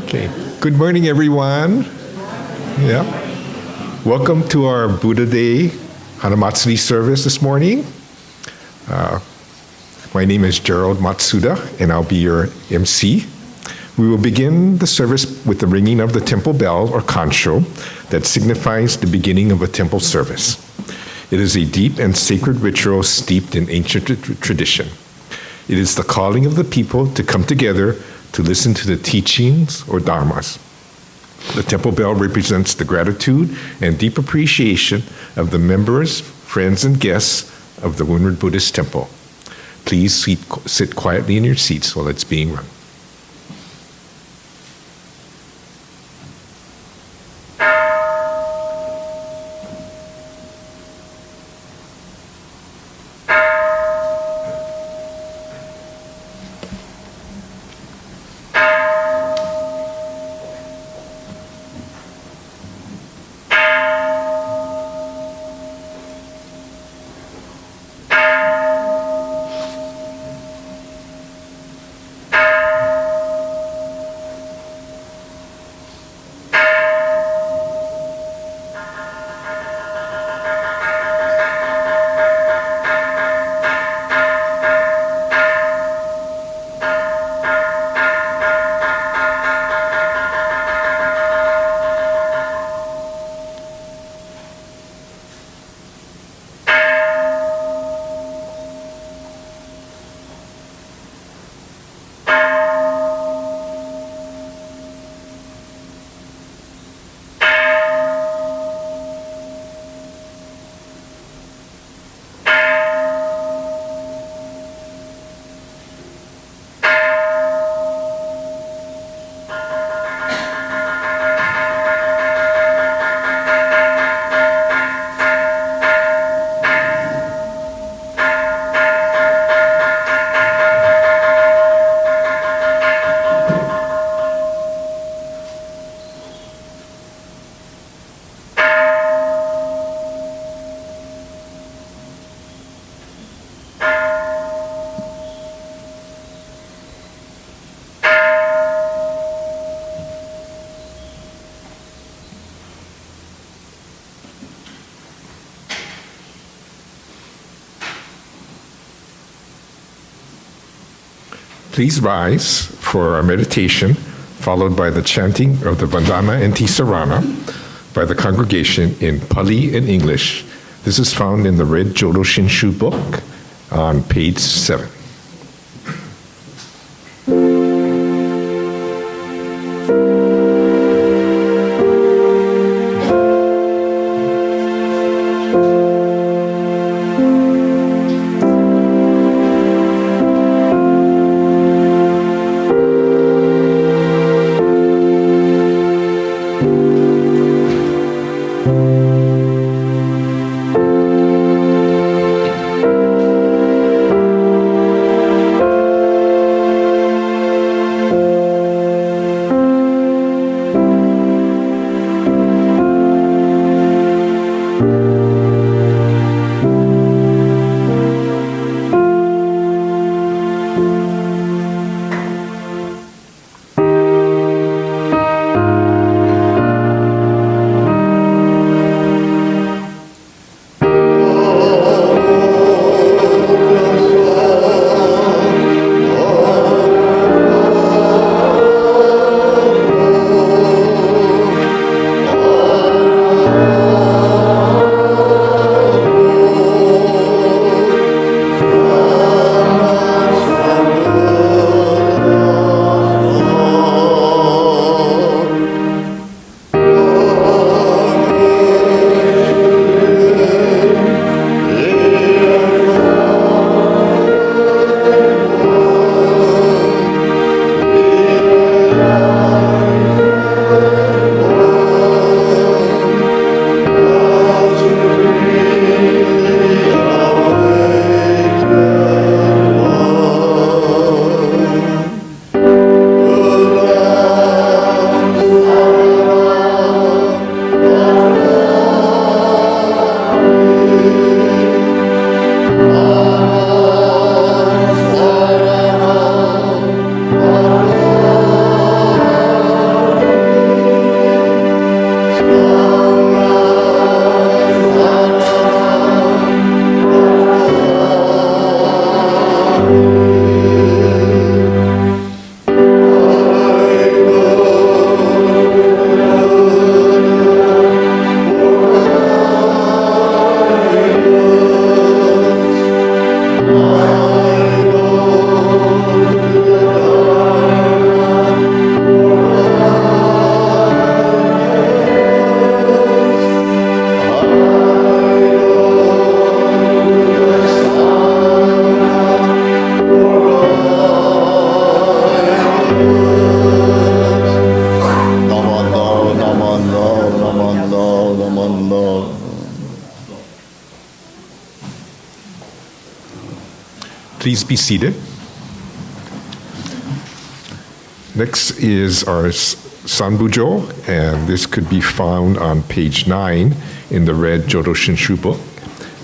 Okay. Good morning, everyone. Yeah. Welcome to our Buddha Day Hanamatsuri service this morning. My name is Gerald Matsuda, and I'll be your MC. We will begin the service with the ringing of the temple bell, or Kansho, that signifies the beginning of a temple service. It is a deep and sacred ritual steeped in ancient tradition. It is the calling of the people to come together to listen to the teachings or dharmas. The temple bell represents the gratitude and deep appreciation of the members, friends, and guests of the Windward Buddhist temple. Please sit quietly in your seats while it's being rung. Please rise for our meditation, followed by the chanting of the Vandana Ti-Sarana by the congregation in Pali and English. This is found in the red Jodo Shinshu book on page 7. Please be seated. Next is our Sanbujo, and this could be found on page 9 in the red Jodo Shinshu book,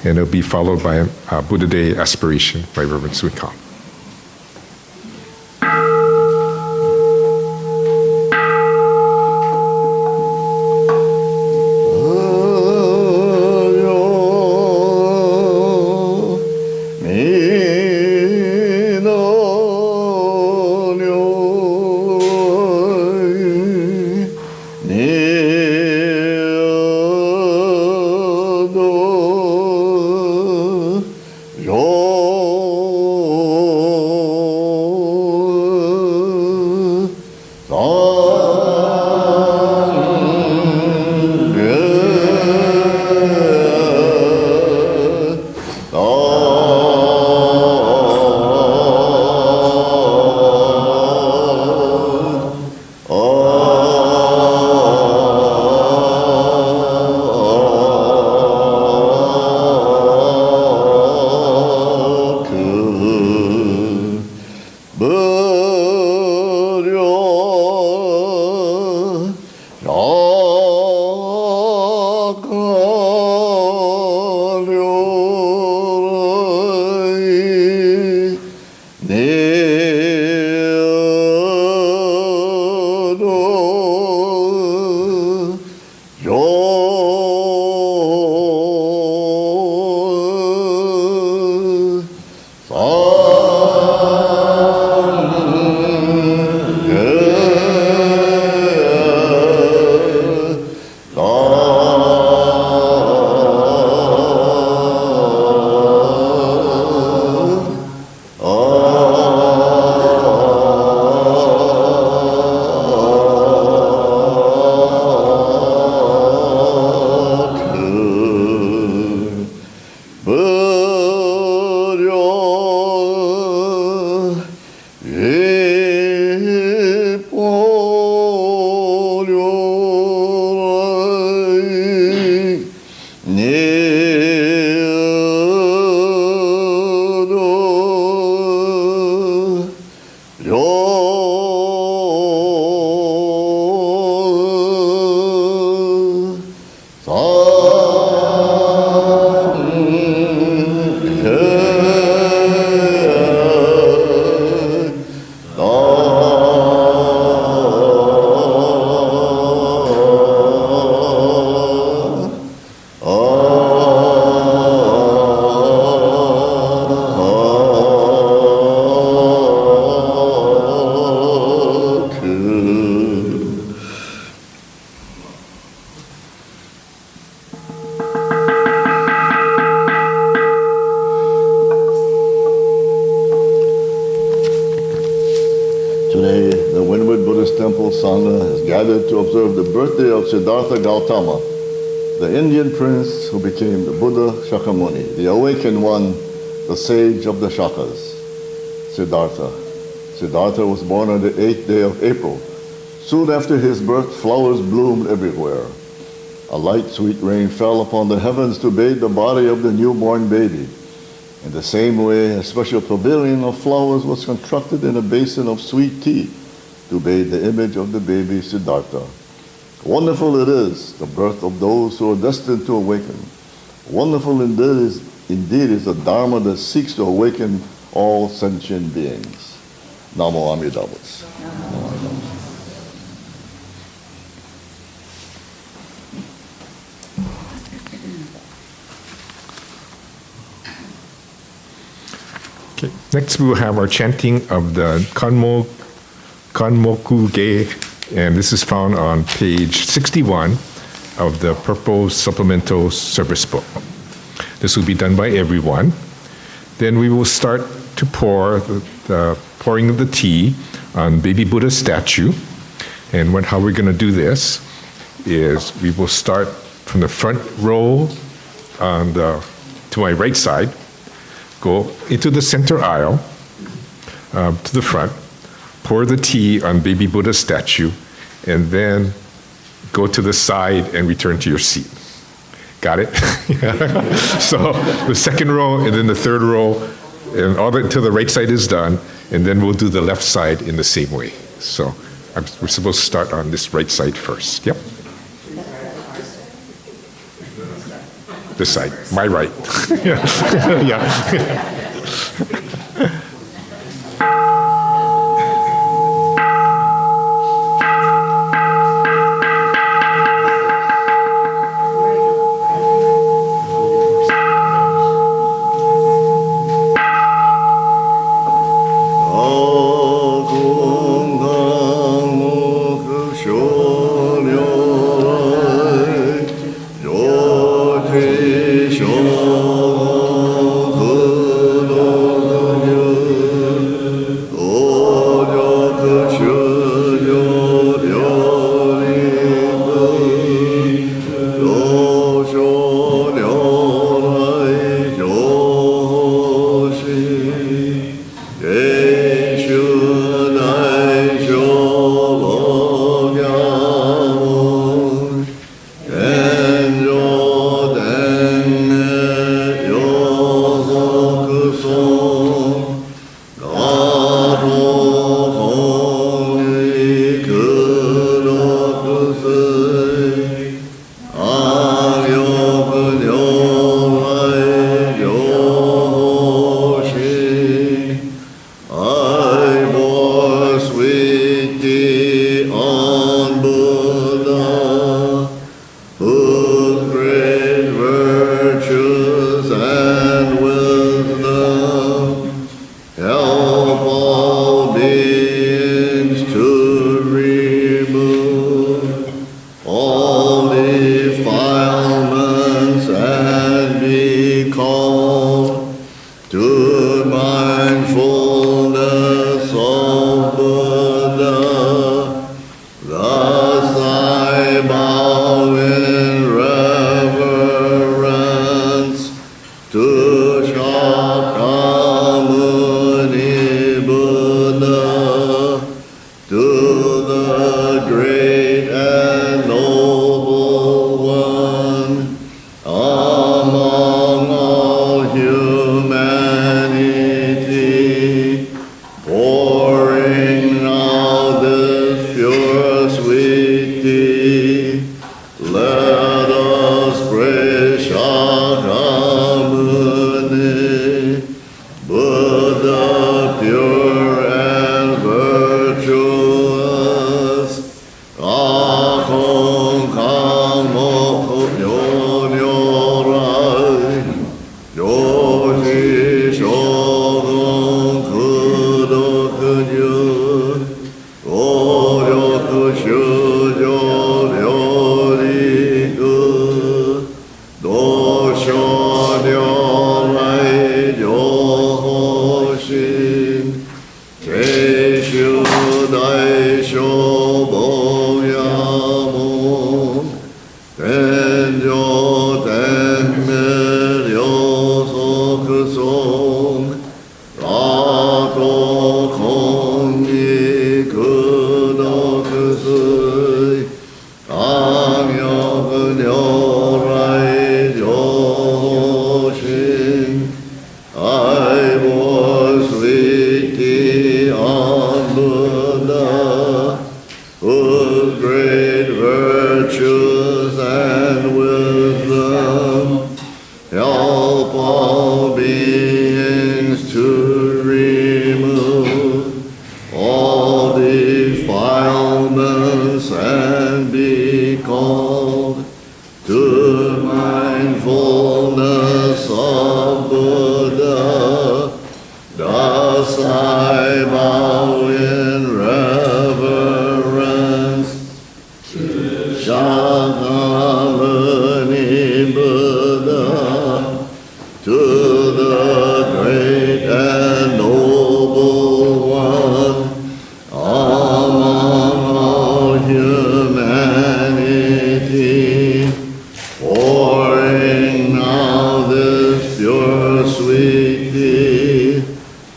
and it'll be followed by Buddha Day Aspiration by Reverend Sumikawa. Today, the Windward Buddhist Temple Sangha has gathered to observe the birthday of Siddhartha Gautama, the Indian prince who became the Buddha Shakyamuni, the awakened one, the sage of the Shakas. Siddhartha was born on the 8th day of April. Soon after his birth, flowers bloomed everywhere. A light, sweet rain fell upon the heavens to bathe the body of the newborn baby. In the same way, a special pavilion of flowers was constructed in a basin of sweet tea to bathe the image of the baby Siddhartha. Wonderful it is, the birth of those who are destined to awaken. Wonderful indeed is the Dharma that seeks to awaken all sentient beings. Namo Amida Butsu. Okay. Next, we will have our chanting of the Kanmoku-ge, and this is found on page 61 of the purple supplemental service book. This will be done by everyone. Then we will start to pour the pouring of the tea on baby Buddha's statue. And how we're going to do this is we will start from the front row to my right side, go into the center aisle to the front, pour the tea on baby Buddha's statue, and then go to the side and return to your seat. Got it? So the second row and then the third row and all until the right side is done, and then we'll do the left side in the same way. So we're supposed to start on this right side first. Yep. This side, my right. Yeah.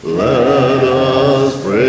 Let us pray.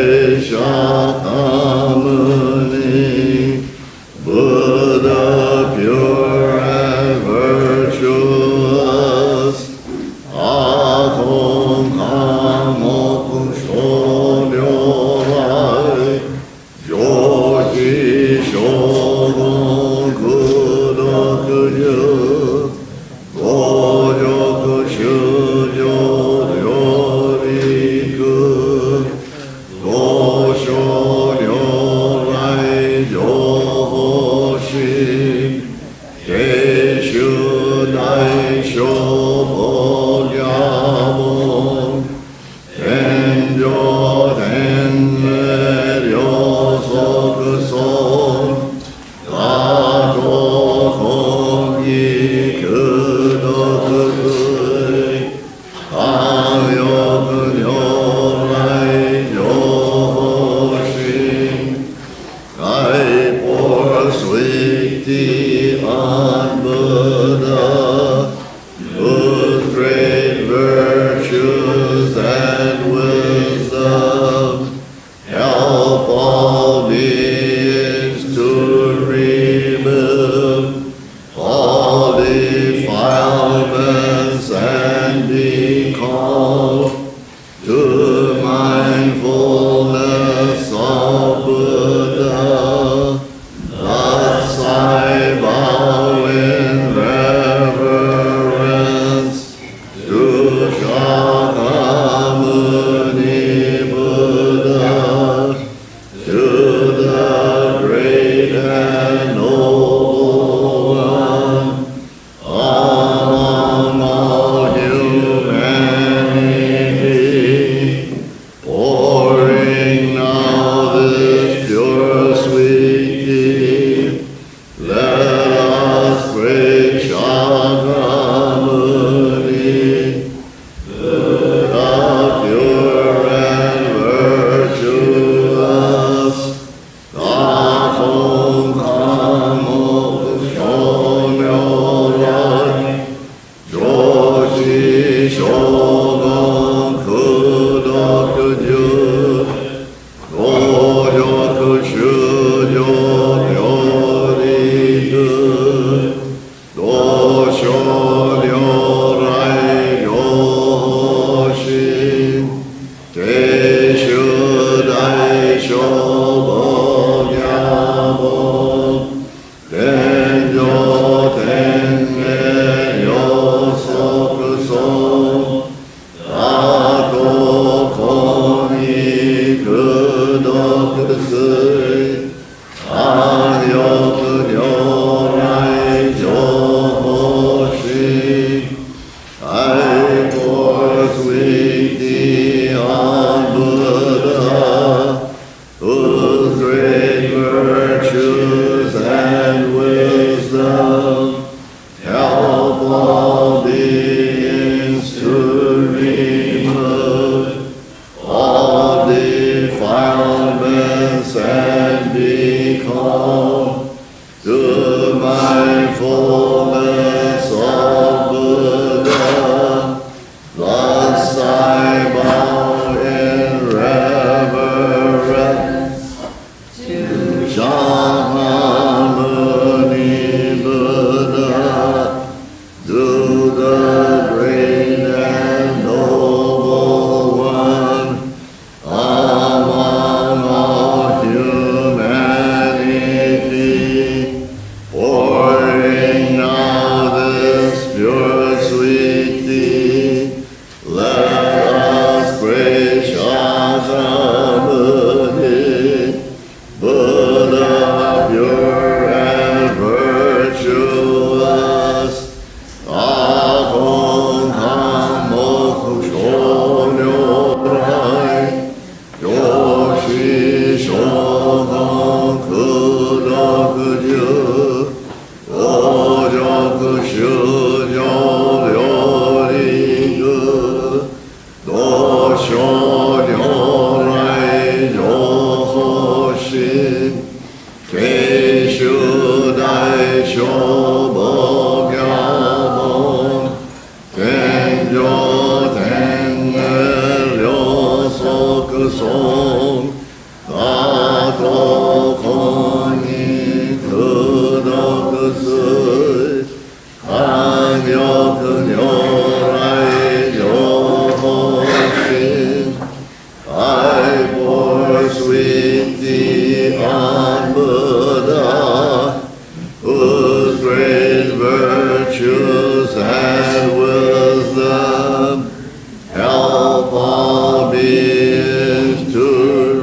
Help all beings to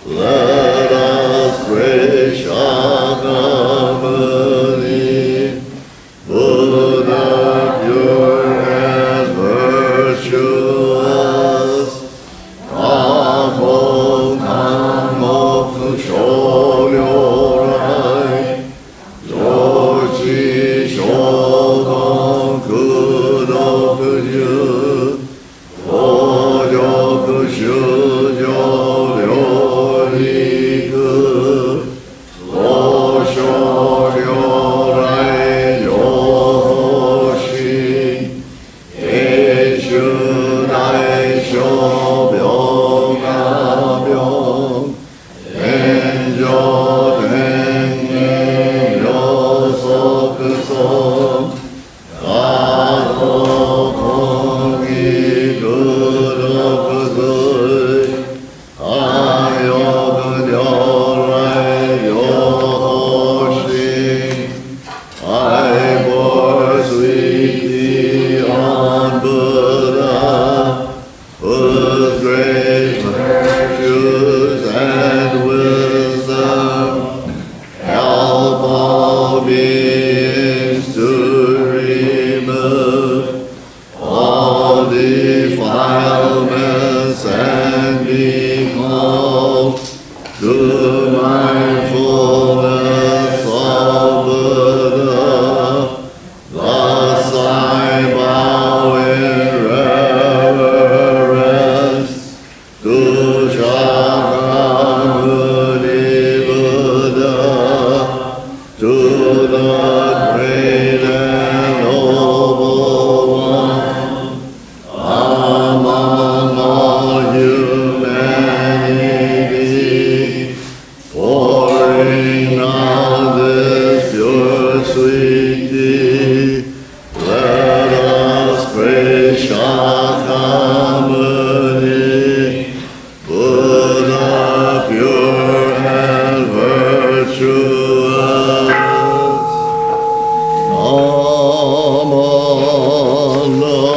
Let us pray Shakyamuni, Buddha pure and virtuous, Kamon Kanmoku Shoryorai, Yoshi Shogon Kudokuju, Ojoku Shujo Ryoriku, Osho Ryorai Yoshi, Eishu Naisho Byogabyon, Enjo Tengen Yosokuson, Kato Kongi Gurukudui, Ayogu Nyorai Yoshi, I bore sweetly on Buddha, whose great virtues and wisdom help all beings to remove all defilements and be called to mindfulness of Buddha. Thus I bow in reverence to Shakyamuni Buddha, to the great and noble one among all humanity, pouring out this pure sweet tea. Let us pray Shakyamuni, Buddha pure and virtuous. Namo Namo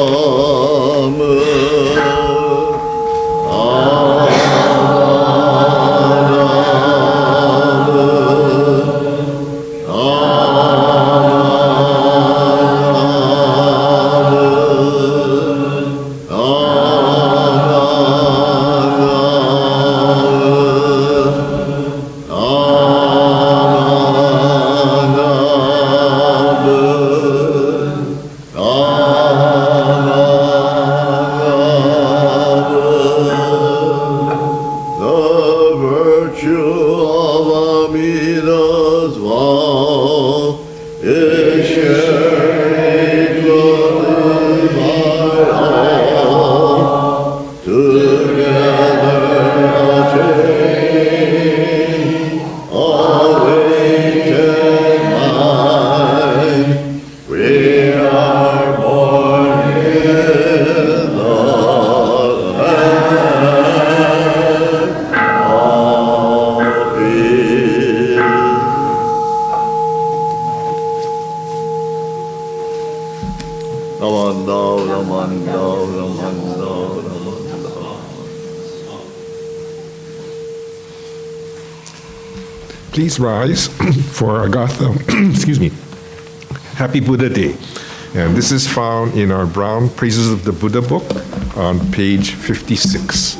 the virtue of Amida's vow is shared equally by all, together attain awakened mind. We are born in the land of peace. Namando, namando, namando, namando. Please rise for our Gatha, excuse me, Happy Buddha Day. And this is found in our Brown Praises of the Buddha book on page 56.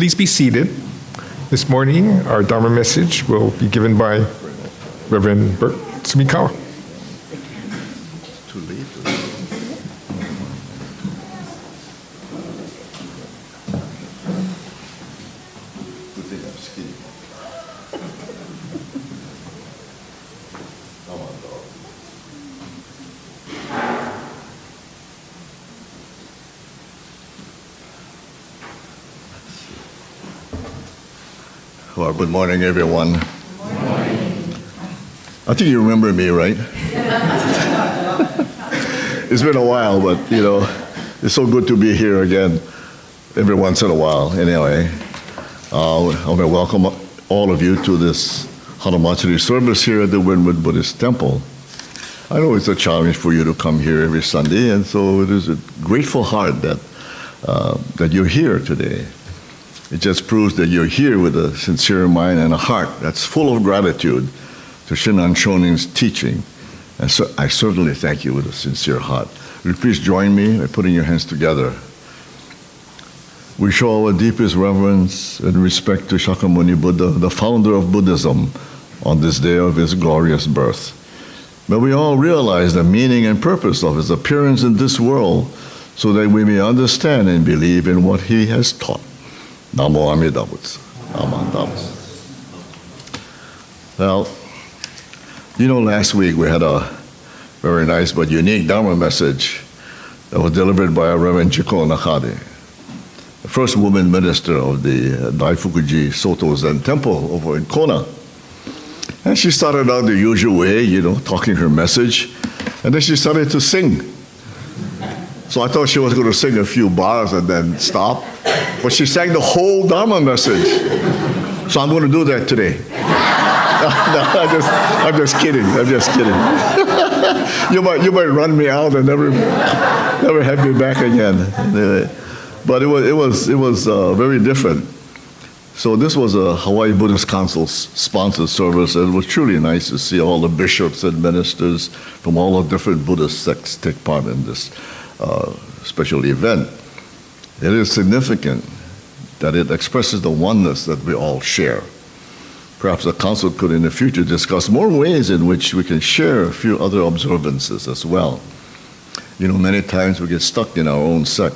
Please be seated. This morning, our Dharma message will be given by Reverend Bert Sumikawa. Too late. Good thing I'm skinny. Come on, dog. Well, good morning, everyone. Good morning. I think you remember me, right? It's been a while, but it's so good to be here again every once in a while. Anyway, I want to welcome all of you to this Hanamatsuri service here at the Windward Buddhist Temple. I know it's a challenge for you to come here every Sunday, and so it is a grateful heart that you're here today. It just proves that you're here with a sincere mind and a heart that's full of gratitude to Shinran Shonin's teaching. And so I certainly thank you with a sincere heart. Will you please join me by putting your hands together? We show our deepest reverence and respect to Shakyamuni Buddha, the founder of Buddhism, on this day of his glorious birth. May we all realize the meaning and purpose of his appearance in this world so that we may understand and believe in what he has taught. Namo Amida Butsu. Namo Amida. Well, last week we had a very nice but unique Dharma message that was delivered by our Reverend Chiko Nakade, the first woman minister of the Daifukuji Soto Zen Temple over in Kona. And she started out the usual way, talking her message, and then she started to sing. So I thought she was going to sing a few bars and then stop, but she sang the whole Dharma message. So I'm going to do that today. No, I'm just kidding. You might run me out and never have me back again. But it was very different. So this was a Hawaii Buddhist Council sponsored service, and it was truly nice to see all the bishops and ministers from all the different Buddhist sects take part in this special event. It is significant that it expresses the oneness that we all share. Perhaps the council could in the future discuss more ways in which we can share a few other observances as well. Many times we get stuck in our own sect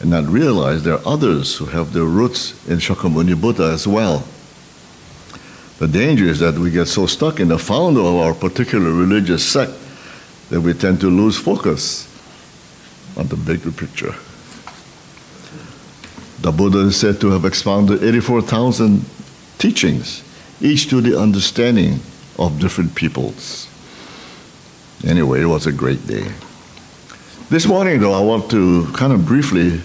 and not realize there are others who have their roots in Shakyamuni Buddha as well. The danger is that we get so stuck in the founder of our particular religious sect that we tend to lose focus on the bigger picture. The Buddha is said to have expounded 84,000 teachings, each to the understanding of different peoples. Anyway, it was a great day. This morning, though, I want to kind of briefly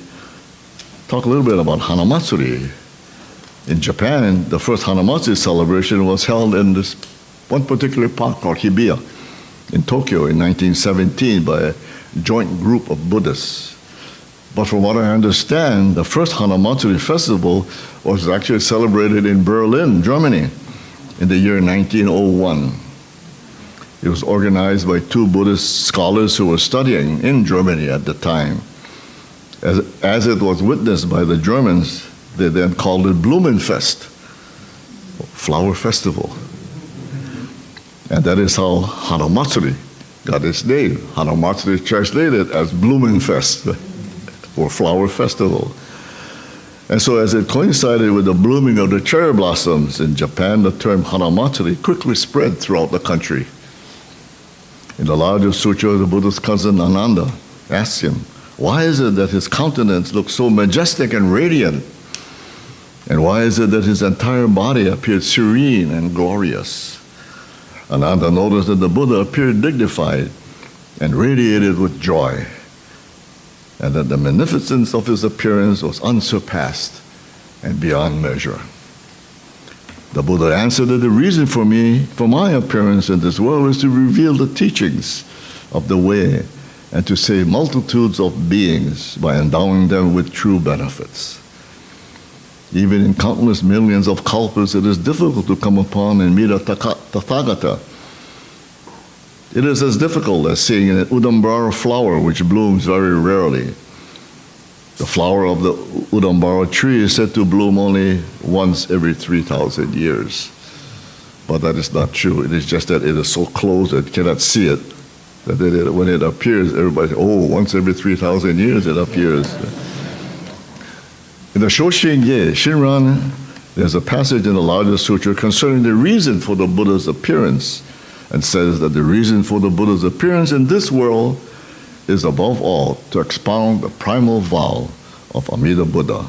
talk a little bit about Hanamatsuri. In Japan, the first Hanamatsuri celebration was held in this one particular park called Hibiya in Tokyo in 1917 by a joint group of Buddhists. But from what I understand, the first Hanamatsuri festival was actually celebrated in Berlin, Germany, in the year 1901. It was organized by two Buddhist scholars who were studying in Germany at the time. As it was witnessed by the Germans, they then called it Blumenfest, flower festival. And that is how Hanamatsuri got its name. Hanamatsuri translated as Blumenfest, or flower festival. And so as it coincided with the blooming of the cherry blossoms in Japan, the term Hanamatsuri quickly spread throughout the country. In the largest sutra, the Buddha's cousin Ananda asked him, why is it that his countenance looks so majestic and radiant? And why is it that his entire body appeared serene and glorious? Ananda noticed that the Buddha appeared dignified and radiated with joy, and that the magnificence of his appearance was unsurpassed and beyond measure. The Buddha answered that the reason for my appearance in this world is to reveal the teachings of the way and to save multitudes of beings by endowing them with true benefits. Even in countless millions of kalpas, it is difficult to come upon and meet a Tathagata. It is as difficult as seeing an Udambara flower which blooms very rarely. The flower of the Udambara tree is said to bloom only once every 3,000 years. But that is not true. It is just that it is so close that you cannot see it. That when it appears, everybody says, oh, once every 3,000 years it appears. In the Shoshin-ge, Shinran, there's a passage in the larger sutra concerning the reason for the Buddha's appearance, and says that the reason for the Buddha's appearance in this world is above all to expound the primal vow of Amida Buddha,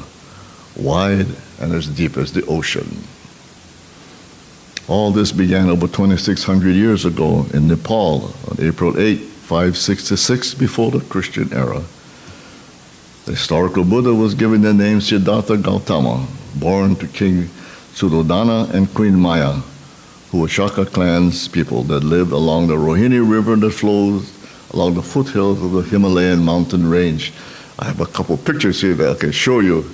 wide and as deep as the ocean. All this began over 2,600 years ago in Nepal on April 8, 566 before the Christian era. The historical Buddha was given the name Siddhartha Gautama, born to King Suddhodana and Queen Maya, who were Shaka clans people that lived along the Rohini River that flows along the foothills of the Himalayan mountain range. I have a couple pictures here that I can show you.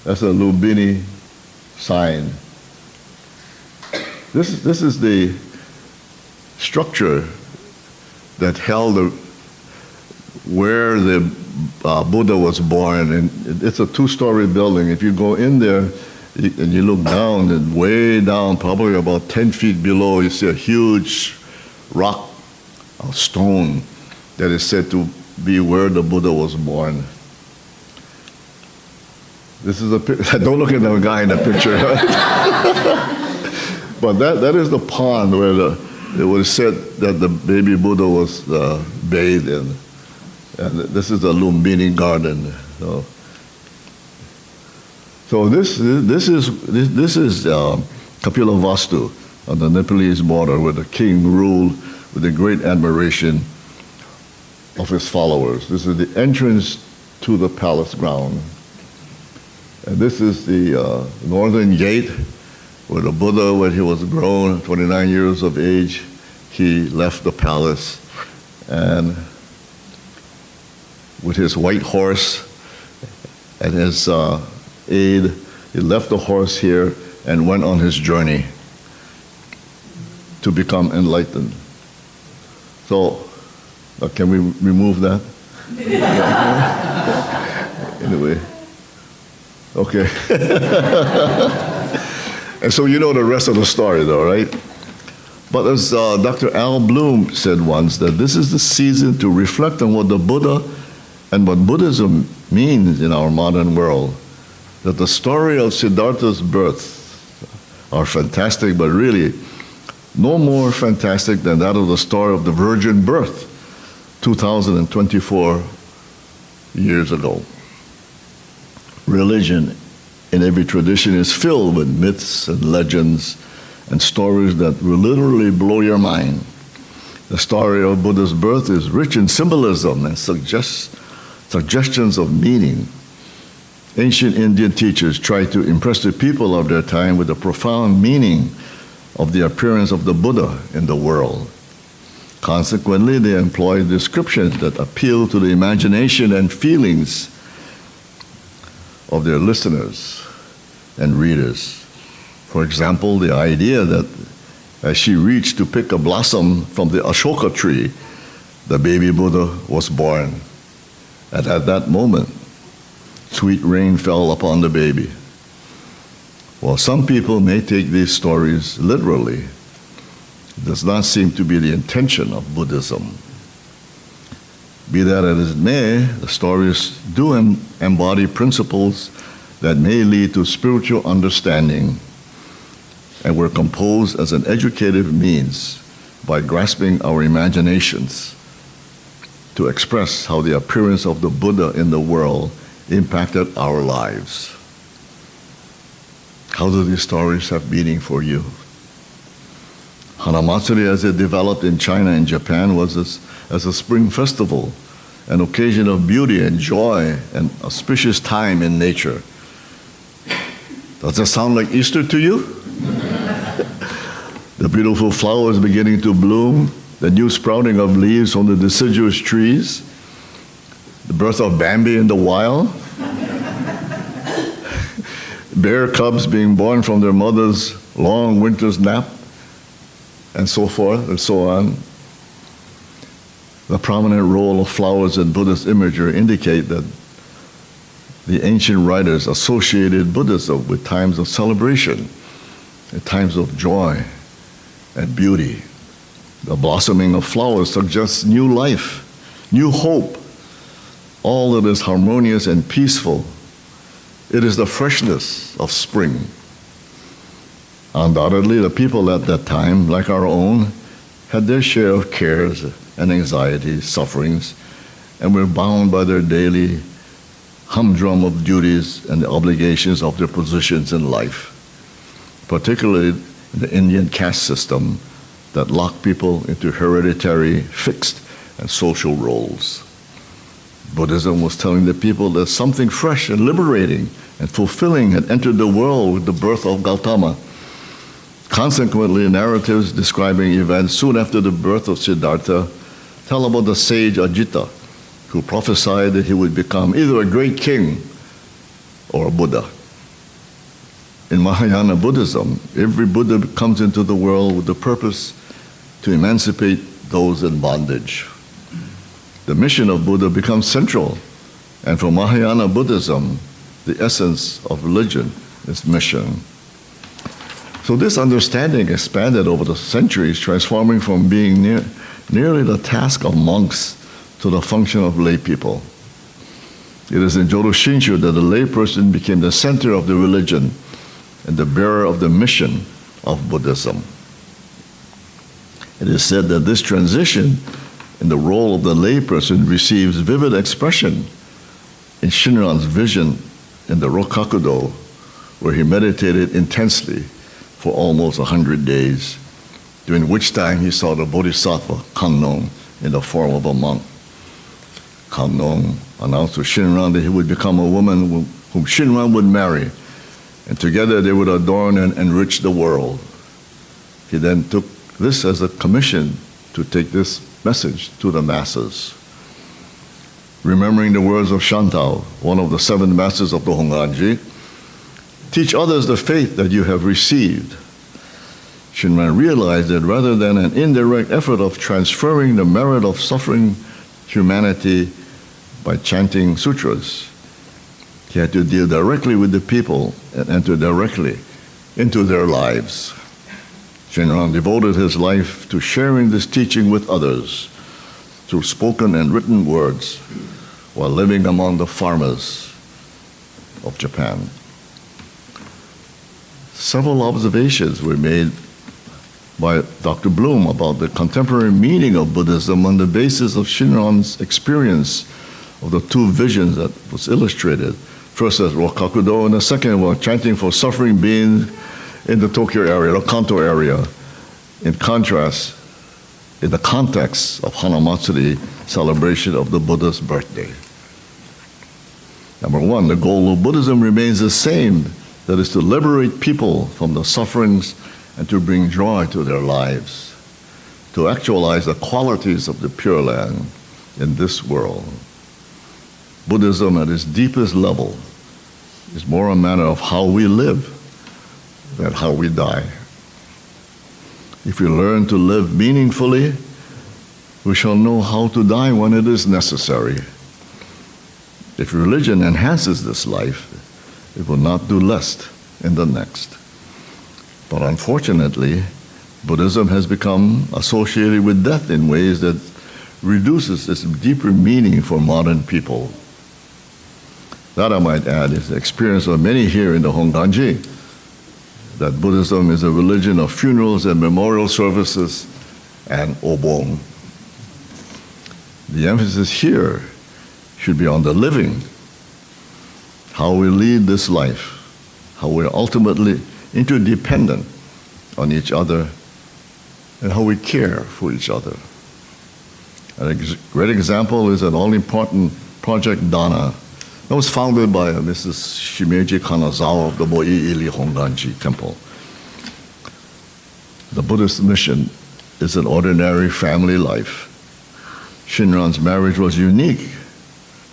That's a Lumbini sign. This is the structure that held where the Buddha was born, and it's a two-story building. If you go in there and you look down, and way down, probably about 10 feet below, you see a huge rock, a stone, that is said to be where the Buddha was born. This is don't look at the guy in the picture. But that is the pond where it was said that the baby Buddha was bathed in. And this is the Lumbini Garden. So this is Kapilavastu on the Nepalese border, where the king ruled with a great admiration of his followers. This is the entrance to the palace ground. And this is the northern gate where the Buddha, when he was grown, 29 years of age, he left the palace, and with his white horse and his aide, he left the horse here and went on his journey to become enlightened. So, can we remove that? Anyway, okay. And so you know the rest of the story, though, right? But as Dr. Al Bloom said once, that this is the season to reflect on what the Buddha and what Buddhism means in our modern world. That the story of Siddhartha's birth are fantastic, but really no more fantastic than that of the story of the virgin birth 2,024 years ago. Religion in every tradition is filled with myths and legends and stories that will literally blow your mind. The story of Buddha's birth is rich in symbolism and suggestions of meaning. Ancient Indian teachers tried to impress the people of their time with the profound meaning of the appearance of the Buddha in the world. Consequently, they employed descriptions that appeal to the imagination and feelings of their listeners and readers. For example, the idea that as she reached to pick a blossom from the Ashoka tree, the baby Buddha was born. And at that moment, sweet rain fell upon the baby. While some people may take these stories literally, it does not seem to be the intention of Buddhism. Be that as it may, the stories do embody principles that may lead to spiritual understanding, and were composed as an educative means by grasping our imaginations to express how the appearance of the Buddha in the world impacted our lives. How do these stories have meaning for you? Hanamatsuri, as it developed in China and Japan, was as a spring festival, an occasion of beauty and joy and auspicious time in nature. Does that sound like Easter to you? The beautiful flowers beginning to bloom, the new sprouting of leaves on the deciduous trees, the birth of Bambi in the wild, bear cubs being born from their mother's long winter's nap, and so forth and so on. The prominent role of flowers in Buddhist imagery indicate that the ancient writers associated Buddhism with times of celebration, at times of joy and beauty. The blossoming of flowers suggests new life, new hope, all that is harmonious and peaceful. It is the freshness of spring. Undoubtedly, the people at that time, like our own, had their share of cares and anxieties, sufferings, and were bound by their daily humdrum of duties and the obligations of their positions in life, particularly in the Indian caste system that locked people into hereditary, fixed, and social roles. Buddhism was telling the people that something fresh and liberating and fulfilling had entered the world with the birth of Gautama. Consequently, narratives describing events soon after the birth of Siddhartha tell about the sage Ajita, who prophesied that he would become either a great king or a Buddha. In Mahayana Buddhism, every Buddha comes into the world with the purpose to emancipate those in bondage. The mission of Buddha becomes central, and for Mahayana Buddhism, the essence of religion is mission. So this understanding expanded over the centuries, transforming from being nearly the task of monks to the function of lay people. It is in Jodo Shinshu that the layperson became the center of the religion and the bearer of the mission of Buddhism. It is said that this transition in the role of the layperson receives vivid expression in Shinran's vision in the Rokakudo, where he meditated intensely for almost 100 days, during which time he saw the Bodhisattva Kannon in the form of a monk. Kannon announced to Shinran that he would become a woman whom Shinran would marry, and together they would adorn and enrich the world. He then took this as a commission to take this message to the masses. Remembering the words of Shantao, one of the 7 masters of the Hongwanji, teach others the faith that you have received. Shinran realized that rather than an indirect effort of transferring the merit of suffering humanity by chanting sutras, he had to deal directly with the people and enter directly into their lives. Shinran devoted his life to sharing this teaching with others through spoken and written words while living among the farmers of Japan. Several observations were made by Dr. Bloom about the contemporary meaning of Buddhism on the basis of Shinran's experience of the 2 visions that was illustrated. First as Rokakudo, and the second was chanting for suffering beings in the Tokyo area, the Kanto area. In contrast, in the context of Hanamatsuri, celebration of the Buddha's birthday. Number 1, the goal of Buddhism remains the same, that is to liberate people from the sufferings and to bring joy to their lives, to actualize the qualities of the Pure Land in this world. Buddhism at its deepest level is more a matter of how we live than how we die. If we learn to live meaningfully, we shall know how to die when it is necessary. If religion enhances this life, it will not do less in the next. But unfortunately, Buddhism has become associated with death in ways that reduces its deeper meaning for modern people. That, I might add, is the experience of many here in the Hongwanji, that Buddhism is a religion of funerals and memorial services and obong. The emphasis here should be on the living, how we lead this life, how we're ultimately interdependent on each other, and how we care for each other. A great example is an all-important Project Dana that was founded by Mrs. Shimeji Kanazawa of the Moiili Hongwanji Temple. The Buddhist mission is an ordinary family life. Shinran's marriage was unique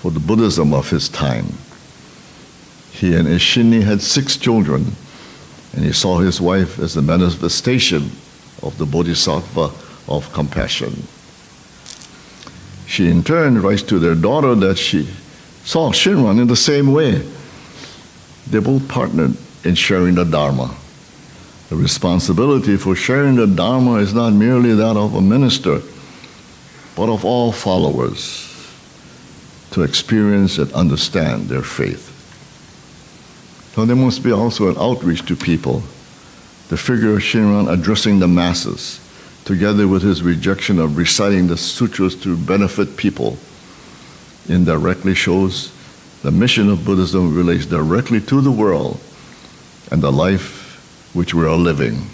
for the Buddhism of his time. He and Isshinni had 6 children, and he saw his wife as the manifestation of the Bodhisattva of compassion. She in turn writes to their daughter that she saw Shinran in the same way. They both partnered in sharing the Dharma. The responsibility for sharing the Dharma is not merely that of a minister, but of all followers to experience and understand their faith. So there must be also an outreach to people. The figure of Shinran addressing the masses, together with his rejection of reciting the sutras to benefit people, indirectly shows the mission of Buddhism relates directly to the world and the life which we are living.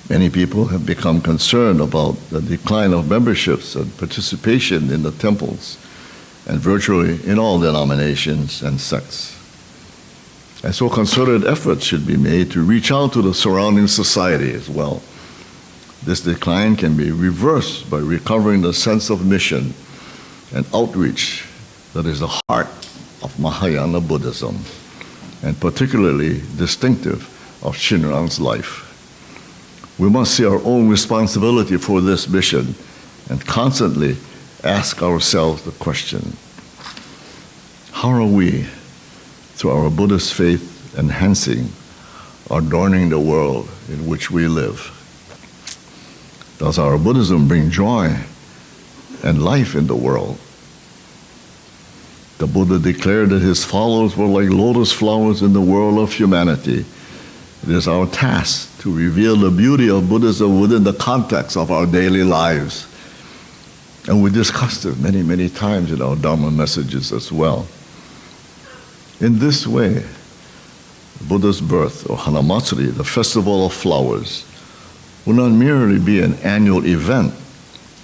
Many people have become concerned about the decline of memberships and participation in the temples and virtually in all denominations and sects. And so concerted efforts should be made to reach out to the surrounding society as well. This decline can be reversed by recovering the sense of mission and outreach that is the heart of Mahayana Buddhism, and particularly distinctive of Shinran's life. We must see our own responsibility for this mission and constantly ask ourselves the question, how are we, through our Buddhist faith, enhancing, adorning the world in which we live? Does our Buddhism bring joy and life in the world? The Buddha declared that his followers were like lotus flowers in the world of humanity. It is our task to reveal the beauty of Buddhism within the context of our daily lives. And we discussed it many, many times in our Dharma messages as well. In this way, Buddha's birth, or Hanamatsuri, the festival of flowers, will not merely be an annual event,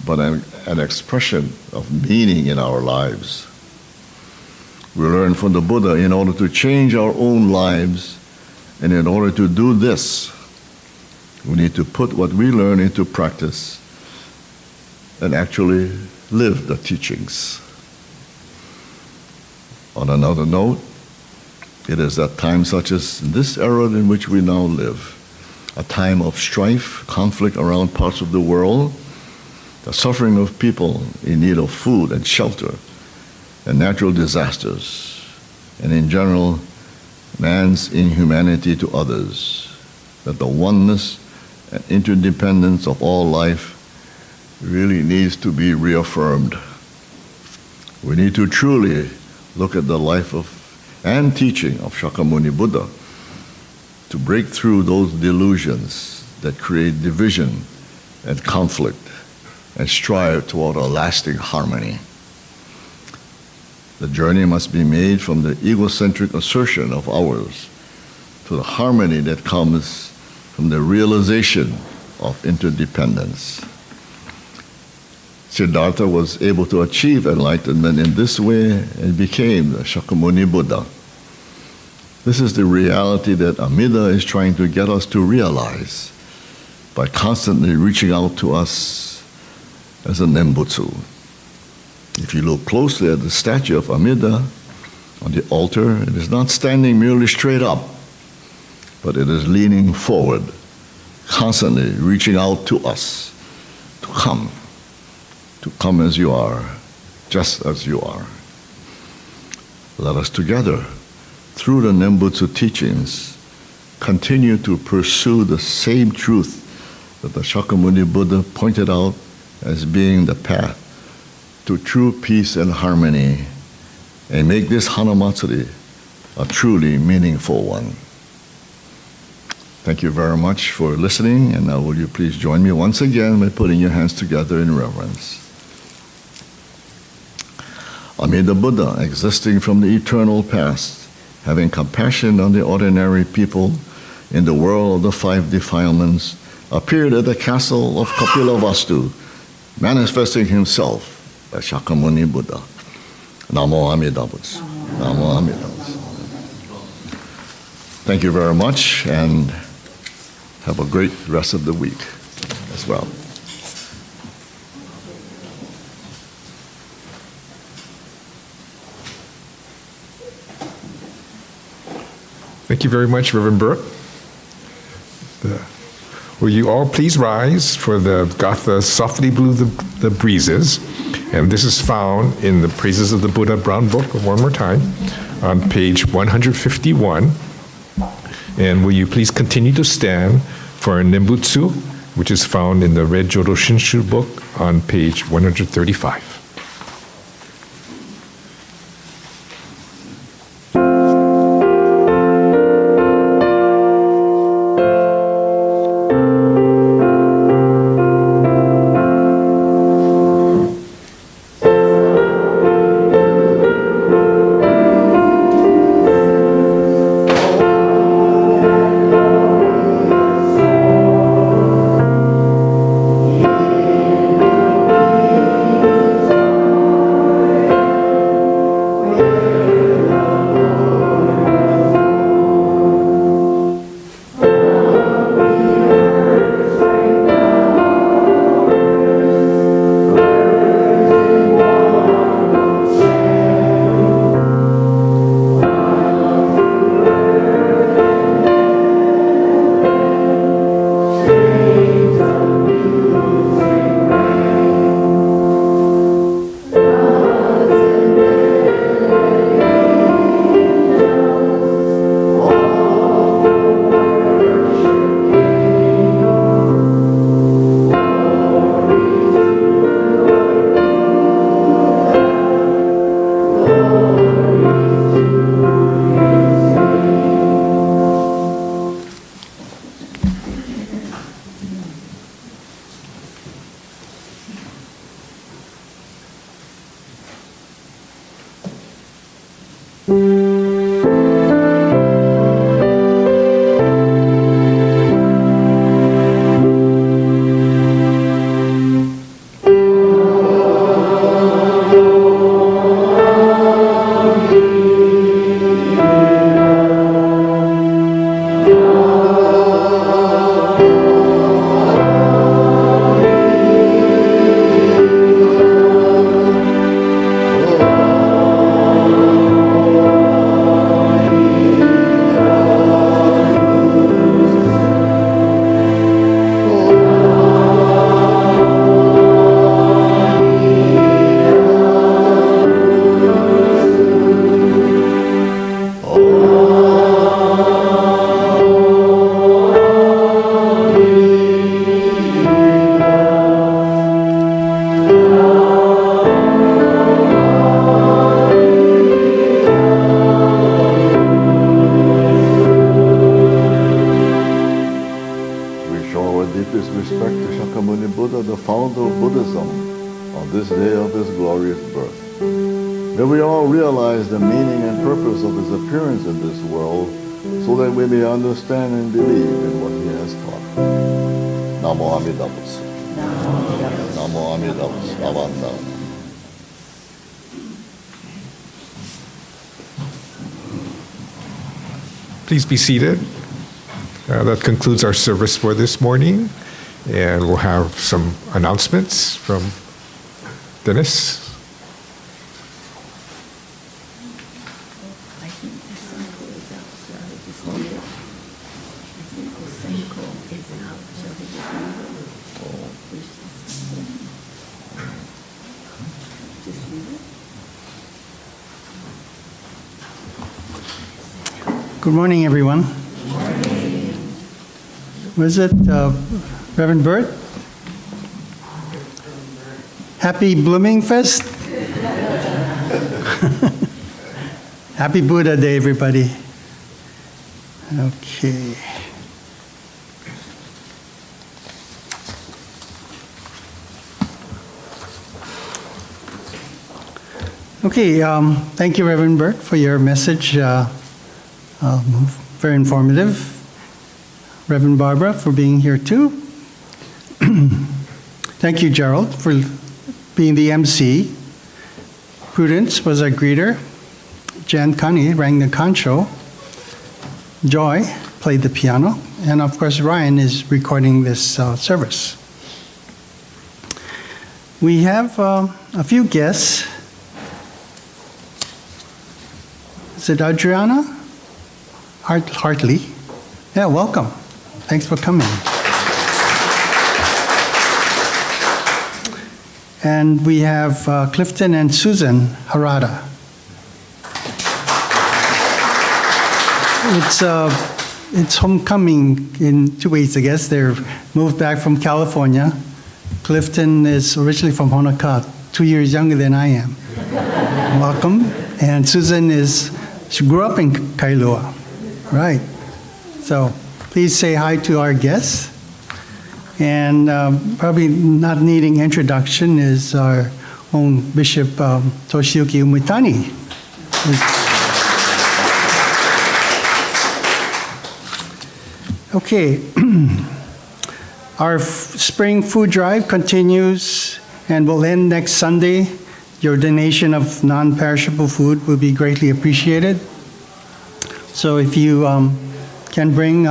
but an expression of meaning in our lives. We learn from the Buddha in order to change our own lives, and in order to do this, we need to put what we learn into practice and actually live the teachings. On another note, it is at times such as this era in which we now live, a time of strife, conflict around parts of the world, the suffering of people in need of food and shelter, and natural disasters, and in general, man's inhumanity to others, that the oneness and interdependence of all life really needs to be reaffirmed. We need to truly look at the life of and teaching of Shakyamuni Buddha to break through those delusions that create division and conflict and strive toward a lasting harmony. The journey must be made from the egocentric assertion of ours to the harmony that comes from the realization of interdependence. Siddhartha was able to achieve enlightenment in this way and became the Shakyamuni Buddha. This is the reality that Amida is trying to get us to realize by constantly reaching out to us as a Nembutsu. If you look closely at the statue of Amida on the altar, it is not standing merely straight up, but it is leaning forward, constantly reaching out to us to come as you are, just as you are. Let us together, through the Nembutsu teachings, continue to pursue the same truth that the Shakyamuni Buddha pointed out as being the path to true peace and harmony, and make this Hanamatsuri a truly meaningful one. Thank you very much for listening, and now will you please join me once again by putting your hands together in reverence. Amida Buddha, existing from the eternal past, having compassion on the ordinary people in the world of the five defilements, appeared at the castle of Kapilavastu, manifesting himself as Shakyamuni Buddha. Namo Amida Butsu. Namo Amida Butsu. Thank you very much, and have a great rest of the week as well. Thank you very much, Reverend Bert. Will you all please rise for the Gatha Softly Blew the Breezes? And this is found in the Praises of the Buddha Brown Book, one more time, on page 151. And will you please continue to stand for a Nembutsu, which is found in the Red Jodo Shinshu book on page 135. Understand and believe in what he has taught. Namo Amida Butsu. Namo Amida Butsu. Vandana. Please be seated. That concludes our service for this morning, and we'll have some announcements from Dennis. Good morning, everyone. Was it Reverend Bert? Happy Blooming Fest? Happy Buddha Day, everybody. Okay. Okay, thank you, Reverend Bert, for your message. Very informative. Reverend Barbara for being here too. Thank you, Gerald, for being the MC. Prudence was our greeter. Jan Kani rang the Kansho. Joy played the piano. And of course, Ryan is recording this service. We have a few guests. Is it Adriana? Hartley. Yeah, welcome. Thanks for coming. And we have Clifton and Susan Harada. It's homecoming in 2 weeks, I guess. They're moved back from California. Clifton is originally from Honoka, 2 years younger than I am. Welcome. And Susan she grew up in Kailua. Right. So please say hi to our guests. And probably not needing introduction is our own Bishop Toshiyuki Umitani. Okay. Our spring food drive continues and will end next Sunday. Your donation of non-perishable food will be greatly appreciated. So if you can bring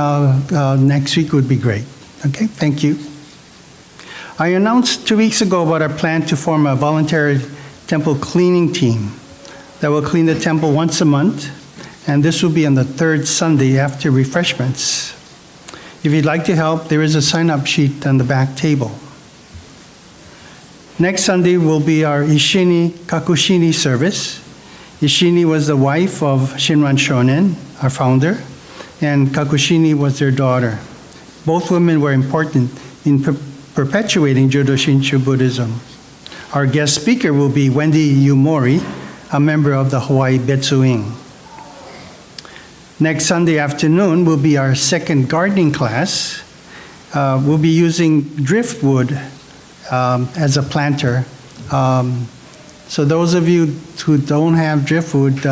next week would be great. Okay, thank you. I announced 2 weeks ago about our plan to form a voluntary temple cleaning team that will clean the temple once a month, and this will be on the third Sunday after refreshments. If you'd like to help, there is a sign-up sheet on the back table. Next Sunday will be our Ishini Kakushini service. Ishini was the wife of Shinran Shonen, our founder, and Kakushini was their daughter. Both women were important in perpetuating Jodo Shinshu Buddhism. Our guest speaker will be Wendy Yumori, a member of the Hawaii Betsu Wing. Next Sunday afternoon will be our second gardening class. We'll be using driftwood as a planter. So those of you who don't have driftwood,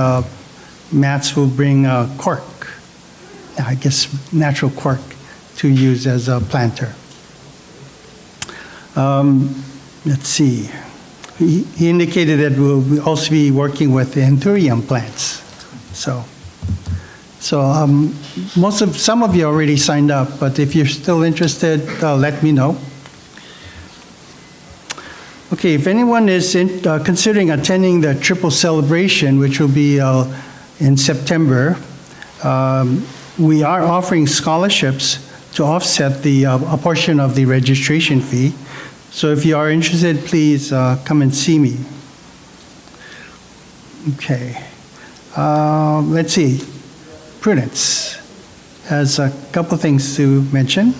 Mats will bring cork, I guess natural cork, to use as a planter. Let's see. He indicated that we'll also be working with the anthurium plants. So some of you already signed up, but if you're still interested, let me know. Okay, if anyone is considering attending the Triple Celebration, which will be in September, we are offering scholarships to offset a portion of the registration fee. So if you are interested, please come and see me. Okay. Let's see. Prudence has a couple things to mention.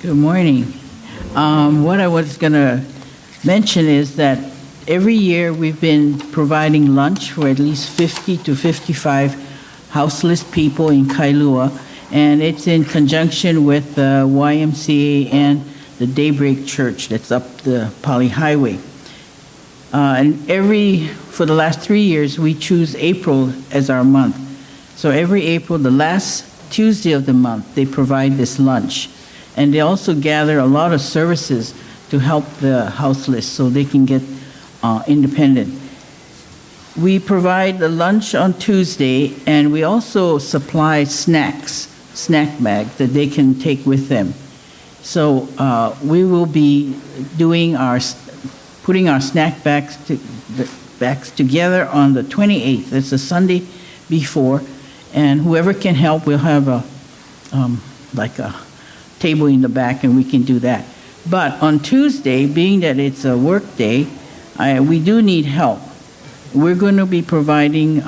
Good morning. What I was going to mention is that every year we've been providing lunch for at least 50 to 55 houseless people in Kailua, and it's in conjunction with the YMCA and the Daybreak Church that's up the Pali Highway. And for the last 3 years, we choose April as our month. So every April, the last Tuesday of the month, they provide this lunch. And they also gather a lot of services to help the houseless so they can get independent. We provide the lunch on Tuesday, and we also supply snack bags that they can take with them. So we will be putting our snack bags together on the 28th. It's the Sunday before, and whoever can help, we'll have a table in the back, and we can do that. But on Tuesday, being that it's a work day, we do need help. We're going to be providing,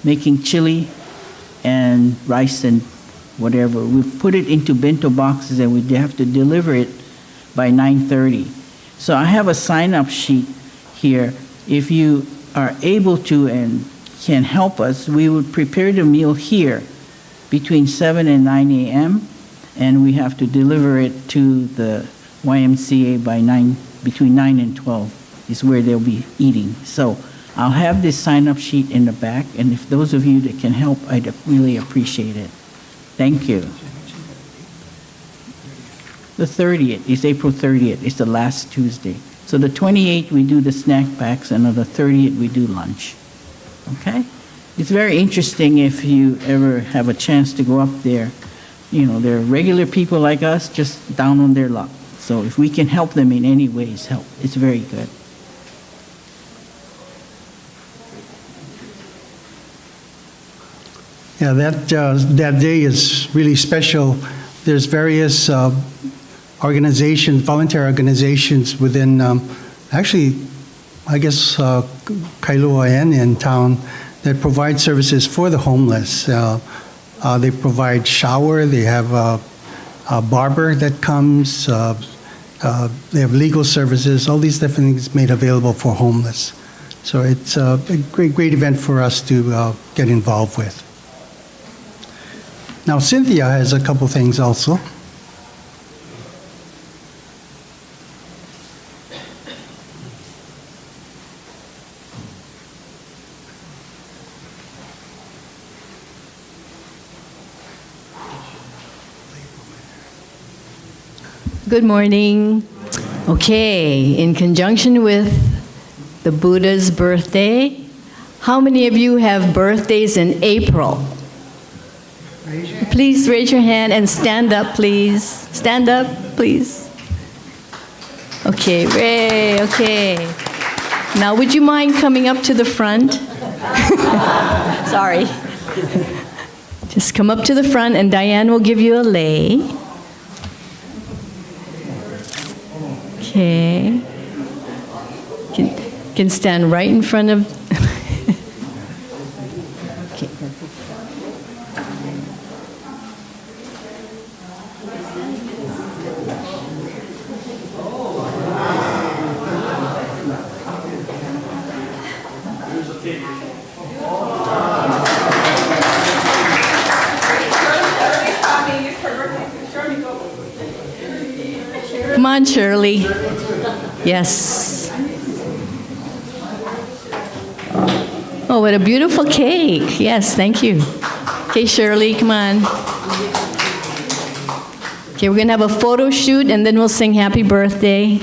making chili and rice and whatever. We put it into bento boxes, and we have to deliver it by 9:30. So I have a sign-up sheet here. If you are able to and can help us, we would prepare the meal here between 7 and 9 a.m., and we have to deliver it to the YMCA by between 9 and 12 is where they'll be eating. So I'll have this sign-up sheet in the back, and if those of you that can help, I'd really appreciate it. Thank you. The 30th is April 30th. It's the last Tuesday. So the 28th, we do the snack packs, and on the 30th, we do lunch. Okay? It's very interesting if you ever have a chance to go up there. You know, they're regular people like us, just down on their luck. So if we can help them in any ways, help. It's very good. Yeah, that day is really special. There's various organizations, voluntary organizations within, actually, I guess, Kailua and in town that provide services for the homeless. They provide shower, they have a barber that comes, they have legal services, all these different things made available for homeless. So it's a great event for us to get involved with. Now, Cynthia has a couple things also. Good morning. Okay, in conjunction with the Buddha's birthday, how many of you have birthdays in April? Please raise your hand and stand up, please. Stand up, please. Okay, Ray, okay. Now, would you mind coming up to the front? Sorry. Just come up to the front and Diane will give you a lei. Okay. Can stand right in front of. Okay. Come on, Shirley. Yes. Oh, what a beautiful cake. Yes, thank you. Okay, Shirley, come on. Okay, we're going to have a photo shoot and then we'll sing happy birthday.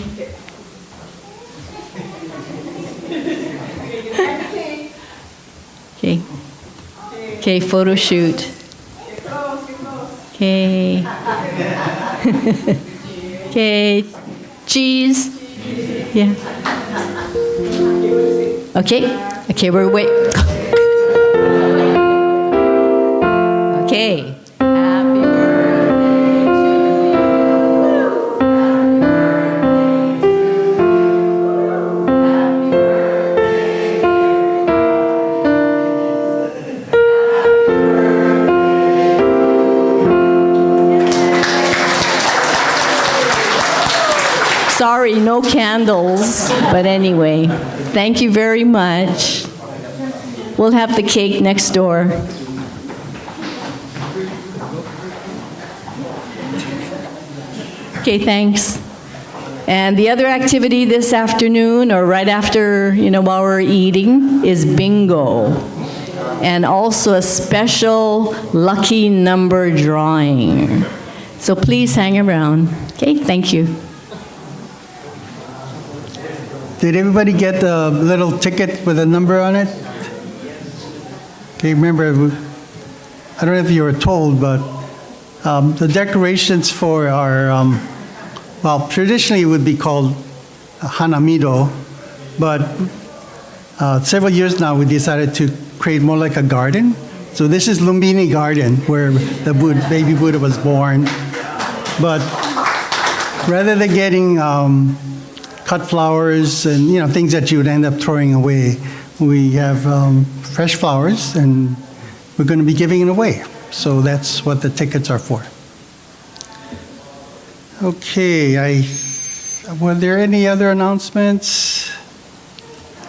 Okay. Okay, photo shoot. Okay. Okay, cheese. Yeah. Okay, we're wait. Okay. Happy birthday to you. Happy birthday. Sorry, no candles, but anyway, thank you very much. We'll have the cake next door. Okay, thanks. And the other activity this afternoon, or right after, while we're eating, is bingo. And also a special lucky number drawing. So please hang around. Okay, thank you. Did everybody get the little ticket with a number on it? Okay, remember, I don't know if you were told, but the decorations for our, traditionally it would be called Hanamido, but several years now we decided to create more like a garden. So this is Lumbini Garden, where the baby Buddha was born. But rather than getting cut flowers and things that you would end up throwing away, we have fresh flowers, and we're going to be giving it away. So that's what the tickets are for. Okay, were there any other announcements?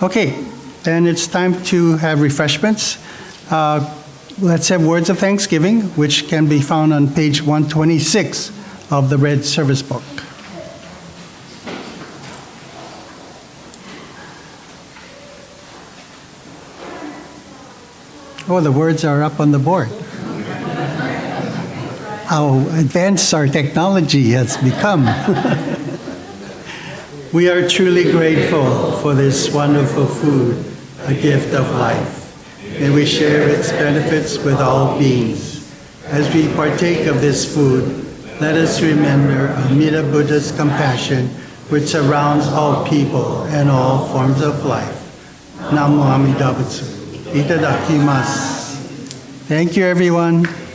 Okay, then it's time to have refreshments. Let's have words of thanksgiving, which can be found on page 126 of the Red Service Book. Oh, the words are up on the board. How advanced our technology has become. We are truly grateful for this wonderful food, a gift of life. May we share its benefits with all beings. As we partake of this food, let us remember Amida Buddha's compassion, which surrounds all people and all forms of life. Namo Amida Butsu. Itadakimasu. Thank you, everyone.